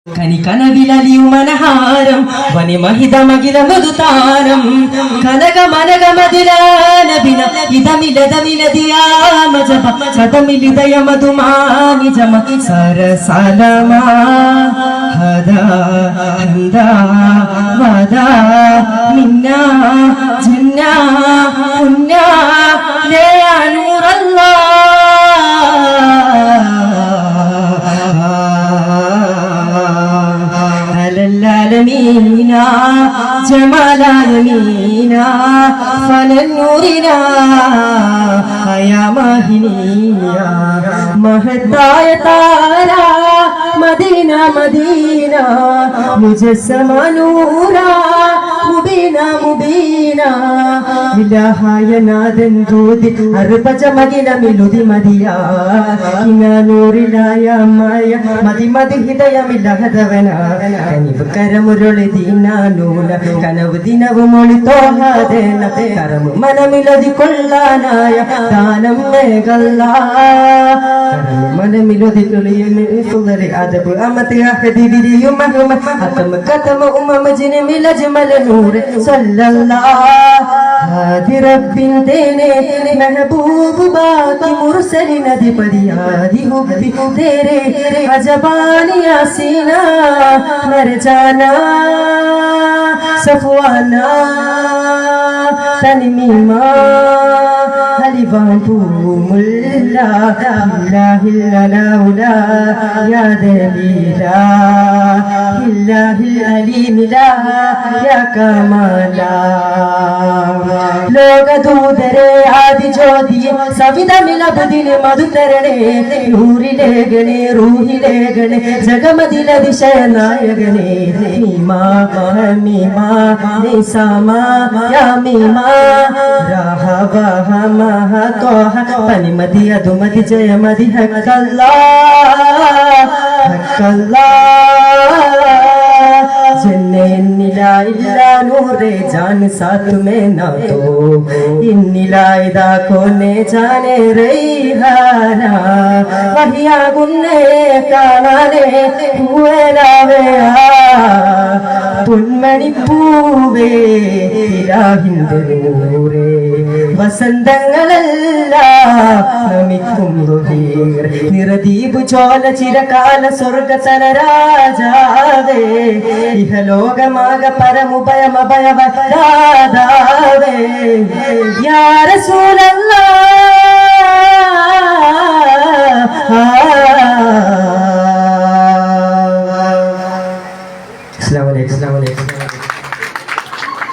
കനികനവിലലിയുമനഹാരം വനിമഹിതമകില മധുതാരം കനകമനകമതിലാനബിന ഇതമിലതമിലതിയാമജപ സദമിലിതയ മധുമാനിജമ സരസലമാ ഹദാ ഹന്ദാ വദാ മിന്നാ ജന്നാ പുന്നാ ലയാ നൂറല്ലാ العالمين جمال العالمين فلنورنا يا ماهنيا മഹത്തായ താര മദീന മദീന മുജസ്സമ നൂറ മുബീന മുബീന ഇലാഹായ നാദൻ ദൂതി അർബജ മദിന മിലുതി മദിയ ഇന നൂറിലായ മായ മദി മദി ഹിദയമില്ലഹദവന കനിവ് കരമുരുളി ദീനാനൂല കനവ് ദിനവ് മൊളി തോഹാദേന കരമു മനമിലതി കൊള്ളാനായ ദാനം മേഘല്ല കരമു മനമിലതി തുളിയമി സുന്ദരി അദബ് അമതി അഹദി വിരിയും മഹമ അത്തമ കതമ ഉമ്മ ജിനമില ജമല നൂർ സല്ലല്ലാഹ് ഹാദി റബ്ബിൻ തേനെ മെഹബൂബ് ബാക്കി മുർസലിൻ അധിപതിയാദി ഹുബ്ബി തേരെ അജബാനിയാ സീനാ മർ ജാനാ സഫ്വാനാ തനിമീമാ ഹലിബാബൂമുല്ല ഇല്ലാഹില്ലലാഉലാ യാ ദലീലാ ഇല്ലാഹിൽ അലീമിലാ യാ കമാലാ ലോകദൂതരെ ആദിജ്യോതിയെ സവിതമിലബുദിനെ മധുതരണേ നൂറിലേഖനെ റൂഹിലേഖനെ ജഗമതിലതിശയനായകനെ നീമാ മീമാ നിസാമാ യാ മീമാ രാഹവഹ മഹ തോഹ പനിമതി അതുമതി ജയമതി ഹക്കല്ലാ ഹക്കല്ലാ जन्ने इल्ला नूरे जान साथ में ना तो इन्निलाइदा कोने जाने रैहाना वहिया गुन्ने कानाने हुए लावे പൊന്മണി പൂവേ നൂറേ വസന്തങ്ങളെല്ലാം നമിക്കും നിറദീപ് ചോല ചിരകാല സ്വർഗതല രാജാവേ ഇഹലോകമാക പരമുഭയമഭയവരാധാവേ യാ റസൂലല്ലാഹ് അസ്സലാമു അലൈക്കും.